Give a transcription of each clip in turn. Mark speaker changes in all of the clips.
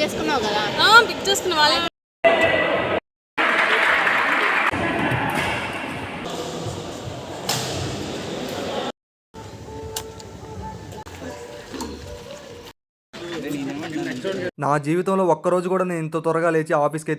Speaker 1: చేసుకున్నావు కదా?
Speaker 2: పిక్ చేసుకున్న వాళ్ళే.
Speaker 3: నా జీవితంలో ఒక్కరోజు కూడా నేను ఇంత త్వరగా లేచి ఆఫీస్కి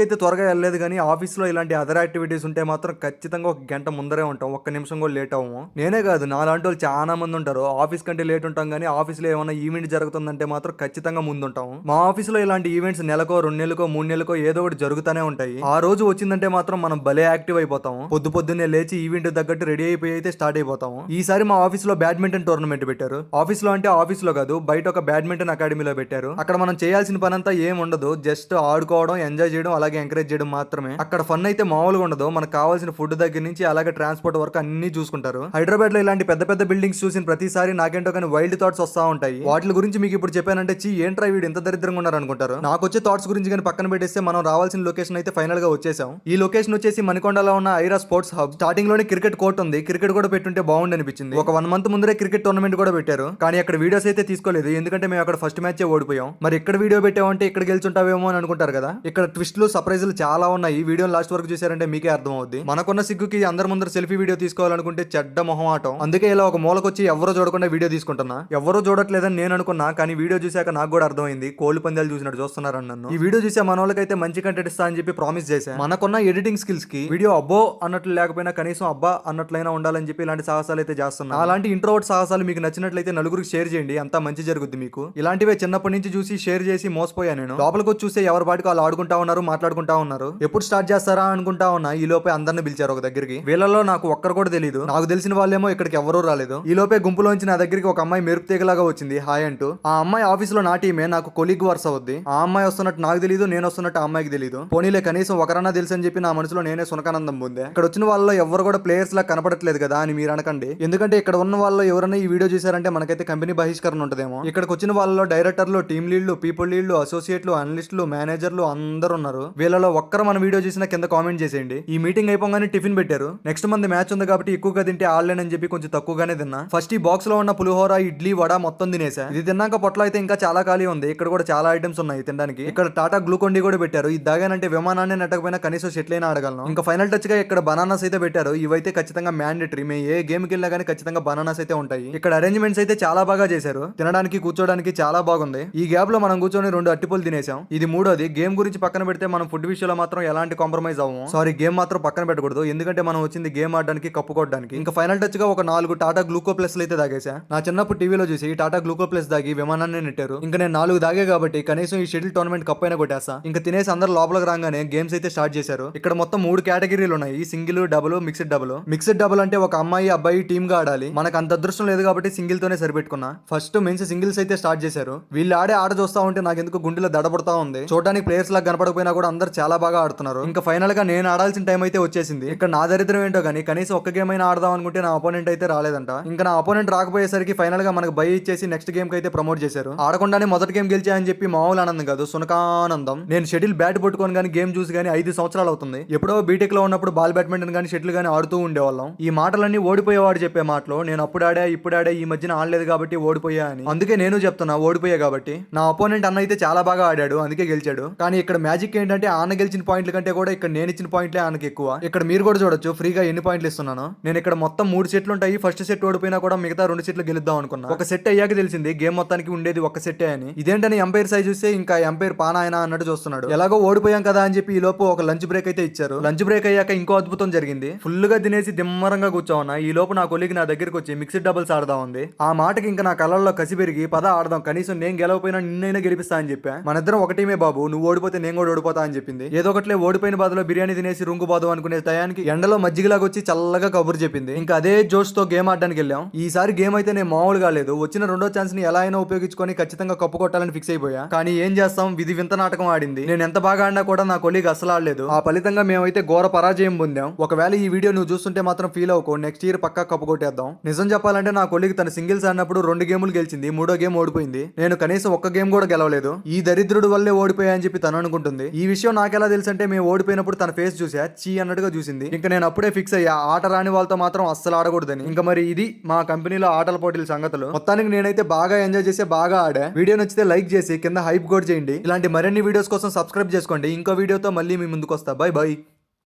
Speaker 3: అయితే త్వరగా వెళ్ళలేదు కానీ ఆఫీస్లో ఇలాంటి అదర్ యాక్టివిటీస్ ఉంటే మాత్రం ఖచ్చితంగా ఒక గంట ముందరే ఉంటాం, ఒక్క నిమిషం కూడా లేట్ అవ్వము. నేనే కాదు, నాలాంటి వాళ్ళు చాలా మంది ఉంటారు. ఆఫీస్ కంటే లేట్ ఉంటాం కానీ ఆఫీస్లో ఏమైనా ఈవెంట్ జరుగుతుందంటే మాత్రం ఖచ్చితంగా ముందు ఉంటాం. మా ఆఫీస్లో ఇలాంటి ఈవెంట్స్ నెలకో 2 నెలలకో 3 నెలలకో ఏదో ఒకటి జరుగుతూనే ఉంటాయి. ఆ రోజు వచ్చిందంటే మాత్రం మనం భలే యాక్టివ్ అయిపోతాం. పొద్దున్నే లేచి ఈవెంట్ తగ్గట్టు రెడీ అయిపోయి అయితే స్టార్ట్ అయిపోతాం. ఈసారి మా ఆఫీస్లో బ్యాడ్మింటన్ టోర్నమెంట్ పెట్టారు. ఆఫీస్లో అంటే ఆఫీస్లో కాదు, బయట ఒక బ్యాడ్మింటన్ అకాడమీలో పెట్టారు. అక్కడ మనం చేయాల్సిన పని అంతా ఏం ఉండదు, జస్ట్ ఆడుకోవడం, ఎంజాయ్ చేయడం, అలాగే ఎంకరేజ్ చేయడం మాత్రమే. అక్కడ ఫన్ అయితే మామూలుగా ఉండదు. మనకు కావాల్సిన ఫుడ్ దగ్గర నుంచి అలాగే ట్రాన్స్పోర్ట్ వరకు అన్ని చూసుకుంటారు. హైదరాబాద్ లో ఇలాంటి పెద్ద పెద్ద బిల్డింగ్స్ చూసిన ప్రతిసారి నాకేంటో కానీ వైల్డ్ థాట్స్ వస్తా ఉంటాయి. వాటి గురించి మీకు ఇప్పుడు చెప్పానంటే ఏంట్రా వీడు ఇంత దరిద్రంగా ఉన్నారు అనుకుంటారు. నాకు వచ్చే థాట్స్ గురించి కానీ పక్కన పెట్టేస్తే మనం రావాల్సిన లొకేషన్ అయితే ఫైనల్ గా వచ్చేసాం. ఈ లొకేషన్ వచ్చేసి మణికొండలో ఉన్న ఐరా స్పోర్ట్స్ హబ్. స్టార్టింగ్ లోనే క్రికెట్ కోర్ట్ ఉంది, క్రికెట్ కూడా పెట్టుంటే బాగుండి అనిపించింది. ఒక 1 మంత్ ముందరే క్రికెట్ టోర్నమెంట్ కూడా పెట్టారు, కానీ అక్కడ వీడియోస్ అయితే తీసుకోలేదు, ఎందుకంటే మేము అక్కడ ఫస్ట్ మ్యాచ్ ఓడిపోయాం. మరి ఇక్కడ వీడియో పెట్టామంటే ఇక్కడ గెలుచుంటావేమో అని అనుకుంటారు కదా. ఇక్కడ ట్విస్ట్లు, సర్ప్రైజులు చాలా ఉన్నాయి. వీడియో లాస్ట్ వరకు చూసారంటే మీకే అర్థం అవుద్ది. మనకున్న సిగ్గుకి అందరి ముందర సెల్ఫీ వీడియో తీసుకోవాలనుకుంటే చెడ్డ మొహమాటం. అందుకే ఇలా ఒక మూలకొచ్చి ఎవరో చూడకుండా వీడియో తీసుకుంటున్నా. ఎవరో చూడట్లేదని నేను అనుకున్నా, కానీ వీడియో చూసాక నాకు కూడా అర్థమైంది. కోళ్లు పందాలు చూసినట్టు చూస్తున్నారని నన్ను. ఈ వీడియో చూసే మన వాళ్ళకైతే మంచి కంటెంట్ ఇస్తా అని చెప్పి ప్రామిస్ చేశా. మనకున్న ఎడిటింగ్ స్కిల్స్ కి వీడియో అబ్బో అన్నట్లు లేకపోయినా కనీసం అబ్బా అన్నట్లయినా ఉండాలని చెప్పి ఇలాంటి సాహసాలు అయితే చేస్తున్నా. అలాంటి ఇంట్రోవర్ట్ సాహసాలు మీకు నచ్చినట్లయితే నలుగురికి షేర్ చేయండి, అంతా మంచి జరుగుద్ది మీకు. ఇలాంటివే చిన్నప్పటి నుంచి చూసి షేర్ చేసి మోసపోయా నేను. లోపలికి వచ్చి చూస్తే ఎవరి పాటికి వాళ్ళు ఆడుకుంటా ఉన్నారు, మాట్లాడుకుంటా ఉన్నారు. ఎప్పుడు స్టార్ట్ చేస్తారా అనుకుంటా ఉన్నా. ఈ లోపే అందరిని పిలిచారు ఒక దగ్గరికి. వీళ్ళలో నాకు ఒక్కరు కూడా తెలియదు. నాకు తెలిసిన వాళ్ళేమో ఇక్కడికి ఎవరూ రాలేదు. ఈ లోపే గుంపులోంచి నా దగ్గరికి ఒక అమ్మాయి మెరుపు తీగలాగా వచ్చింది, హాయ్ అంటూ. ఆ అమ్మాయి ఆఫీస్ లో నా టీమే, నాకు కొలీగ్ వర్స్ అవుద్ది. ఆ అమ్మాయి వస్తున్నట్టు నాకు తెలియదు, నేను వస్తున్నట్టు ఆ అమ్మాయికి తెలియదు. పోనీలే కనీసం ఒకరన్నా తెలుసు అని చెప్పి నా మనసులో నేనే సునకానందం పొందే. ఇక్కడ వచ్చిన వాళ్ళలో ఎవరు కూడా ప్లేయర్స్ లా కనపడట్లేదు కదా అని మీరు అనకండి, ఎందుకంటే ఇక్కడ ఉన్న వాళ్ళు ఎవరైనా ఈ వీడియో చూసారంటే మనకైతే కంపెనీ బహిష్కరణ ఉంటదేమో. ఇక్కడికి వచ్చిన వాళ్ళలో డైరెక్టర్లు, టీమ్ లీడ్లు, పీపుల్ లీడ్లు, అసోసియేట్లు, అనలిస్టులు, మేనేజర్లు అందరూ ఉన్నారు. వీళ్ళలో ఒక్కరు మన వీడియో చూసినా కింద కామెంట్ చేసేయండి. ఈ మీటింగ్ అయిపోగానే టిఫిన్ పెట్టారు. నెక్స్ట్ మంత్ మ్యాచ్ ఉంది కాబట్టి ఎక్కువగా తింటే ఆడలేనని చెప్పి కొంచెం తక్కువగానే తిన్నా. ఫస్ట్ ఈ బాక్స్ లో ఉన్న పులిహోర, ఇడ్లీ, వడ మొత్తం తినేసా. ఇది తిన్నాక పొట్టలో అయితే ఇంకా చాలా ఖాళీ ఉంది. ఇక్కడ కూడా చాలా ఐటమ్స్ ఉన్నాయి తినడానికి. ఇక్కడ టాటా గ్లూకోన్ డి కూడా పెట్టారు. ఇది దాగానంటే విమానాన్ని నెట్టకపోయినా కనీసం సెటిల్ అయినా ఆడగలను. ఇంకా ఫైనల్ టచ్ గా ఇక్కడ బనానాస్ అయితే పెట్టారు. ఇవైతే ఖచ్చితంగా మ్యాండేటరీ. మేము ఏ గేమ్ కి వెళ్ళినా కానీ ఖచ్చితంగా బనానాస్ అయితే ఉంటాయి. ఇక్కడ అరేంజ్మెంట్స్ అయితే చాలా బాగా చేశారు. తినడానికి, కూర్చోడానికి చాలా బాగుంది. ఈ గ్యాప్ లో మనం కూర్చొని 2 అట్టిపూలు తినేసాం. ఇది మూడోది. గేమ్ గురించి పక్కన పెడితే మనం ఫుడ్ విషయంలో మాత్రం ఎలాంటి కాంప్రమైజ్ అవ్వము. సారీ, గేమ్ మాత్రం పక్కన పెట్టకూడదు, ఎందుకంటే మనం వచ్చింది గేమ్ ఆడడానికి, కప్పుకోవడానికి. ఇంకా ఫైనల్ టచ్ గా ఒక 4 టాటా గ్లూకో ప్లస్ అయితే తాగేసా. నా చిన్నప్పుడు టీవీలో చూసి టాటా గ్లూకో ప్లస్ దాగి విమానాన్ని నెట్టారు. ఇంకా నేను 4 దాగే కాబట్టి కనీసం ఈ షటిల్ టోర్నమెంట్ కప్ అయినా కొట్టేస్తా. ఇంకా తినేసి అందరు లోపలికి రాగానే గేమ్స్ అయితే స్టార్ట్ చేశారు. ఇక్కడ మొత్తం 3 కేటగిరీలు ఉన్నాయి, single, double, mixed double. Mixed double అంటే ఒక అమ్మాయి, అబ్బాయి టీమ్ గా ఆడాలి. మనకు అంత అదృష్టం లేదు కాబట్టి సింగిల్ తోనే సరిపెట్టుకున్నా. ఫస్ట్ మెన్స్ సింగిల్స్ అయితే స్టార్ట్ చేశారు. వీళ్ళు ఆడే ఆట చూస్తా ఉంటే నాకు ఎందుకు గుండెలో దడబడతా ఉంది. చూడడానికి ప్లేయర్స్ లాగా కనపడకపోయినా కూడా అందరు చాలా బాగా ఆడుతున్నారు. ఇంకా ఫైనల్ గా నేను ఆడాల్సిన టైం అయితే వచ్చేసింది. ఇక్కడ నా దరిద్రం ఏంటో కానీ కనీసం ఒక్క గేమ్ అయినా ఆడదాం అనుకుంటే నా అపోనెంట్ అయితే రాలేదంట. ఇంకా నా అపోనెంట్ రాకపోయేసరికి ఫైనల్ గా మనకు బై ఇచ్చేసి నెక్స్ట్ గేమ్ కి అయితే ప్రమోట్ చేశారు. ఆడకుండానే మొదటి గేమ్ గెలిచాయని చెప్పి మామూలు ఆనందం కాదు, సునకానందం. నేను షటిల్ బ్యాట్ పట్టుకొని కానీ గేమ్ చూసి కానీ 5 సంవత్సరాలు అవుతుంది. ఎప్పుడో బీటెక్ లో ఉన్నప్పుడు బాల్ బ్యాడ్మింటన్ కానీ షటిల్ కానీ ఆడుతూ ఉండేవాళ్ళం. ఈ మాటలన్నీ ఓడిపోయేవాడు చెప్పే మాటలు. నేను అప్పుడు ఆడా, ఇప్పుడు ఆడా, ఈ మధ్యన ఆడలేదు కాబట్టి ఓడిపోయా అని. అందుకే నేను చెప్తున్నా, ఓడిపోయా కాబట్టి. నా అపోనెంట్ అన్న అయితే చాలా బాగా ఆడాడు, అందుకే గెలిచాడు. కానీ ఇక్కడ మ్యాజిక్ ఏంటంటే ఆన గెలిచిన పాయింట్ల కంటే కూడా ఇక్కడ నేను ఇచ్చిన పాయింట్లే ఆనకి ఎక్కువ. ఇక్కడ మీరు కూడా చూడొచ్చు ఫ్రీగా ఎన్ని పాయింట్లు ఇస్తున్నాను. నేను ఇక్కడ మొత్తం 3 సెట్లు ఉంటాయి. ఫస్ట్ సెట్ ఓడిపోయినా కూడా మిగతా 2 సెట్లు గెలుద్దాం అనుకున్నా. ఒక సెట్ అయ్యాక తెలిసింది గేమ్ మొత్తానికి ఉండేది ఒక సెట్టే అని. ఇదేంటని ఎంపైర్ సైజ్ చూస్తే ఇంకా ఎంపైర్ పానాయన అన్నట్టు చూస్తున్నాడు. ఎలాగో ఓడిపోయాం కదా అని చెప్పి ఈ లోపు ఒక లంచ్ బ్రేక్ అయితే ఇచ్చారు. లంచ్ బ్రేక్ అయ్యాక ఇంకో అద్భుతం జరిగింది. ఫుల్ గా తినేసి దిమ్మరంగా కూర్చోన్నా. ఈ లోపు నా కొలిగి నా దగ్గరికి వచ్చి మిక్స్డ్ డబుల్స్ ఆడదాం ఉంది. ఆ మాటకి ఇంకా నా కళ్ళల్లో కసి పెరిగి పద ఆడదాం, కనీసం నేను గెలవపోయినా నిన్నైనా గెలిపిస్తా అని చెప్పా. మన ఇద్దరం ఒక టీమే బాబు, నువ్వు ఓడిపోతే నేను కూడా ఓడిపోతా అని చెప్పింది. ఏదో ఒకట్లే ఓడిపోయిన బాధలో బిర్యానీ తినేసి రుంగు బాదు అనుకునే టయానికి ఎండలో మజ్జిగలాగా వచ్చి చల్లగా కబురు చెప్పింది. ఇంకా అదే జోష్ తో గేమ్ ఆడడానికి వెళ్ళాం. ఈసారి గేమ్ అయితే నేను మామూలుగా లేదు. వచ్చిన రెండో ఛాన్స్ ని ఎలా అయినా ఉపయోగించుకొని ఖచ్చితంగా కప్పు కొట్టాలని ఫిక్స్ అయిపోయా. కానీ ఏం చేస్తాం, విధి వింత నాటకం ఆడింది. నేను ఎంత బాగా ఆడినా కూడా నా కొలీగ్ అసలు ఆడలేదు. ఆ ఫలితంగా మేమైతే ఘోర పరాజయం పొందాం. ఒకవేళ ఈ వీడియో నువ్వు చూస్తుంటే మాత్రం ఫీల్ అవ్వకు, నెక్స్ట్ ఇయర్ పక్కా కప్పు కొట్టేద్దాం. నిజం చెప్పాలంటే నా కొలీగ్ తన సింగిల్స్ ఆడినప్పుడు 2 గేములు గెలిచింది, 3వ గేమ్ ఓడిపోయింది. నేను కనీసం ఒక్క గేమ్ కూడా గెలవలేదు, ఈ దరిద్రుడు వల్లే ఓడిపోయా అని చెప్పి తను అనుకుంటుంది. ఈ విషయం నాకెలా తెలుసు అంటే మేము ఓడిపోయినప్పుడు తన ఫేస్ చూసా చీ అన్నట్టుగా చూసింది. ఇంకా నేను అప్పుడే ఫిక్స్ అయ్యా ఆట రాని వాళ్ళతో మాత్రం అస్సలు ఆడకూడదని. ఇంకా మరి ఇది మా కంపెనీలో ఆటల పోటీల సంగతులు. మొత్తానికి నేనైతే బాగా ఎంజాయ్ చేసి బాగా ఆడా. వీడియో నచ్చితే లైక్ చేసి కింద హైప్ కూడా చేయండి. ఇలాంటి మరిన్ని వీడియోస్ కోసం సబ్స్క్రైబ్ చేసుకోండి. ఇంకో వీడియోతో మళ్ళీ మీ ముందుకు వస్తా. By by.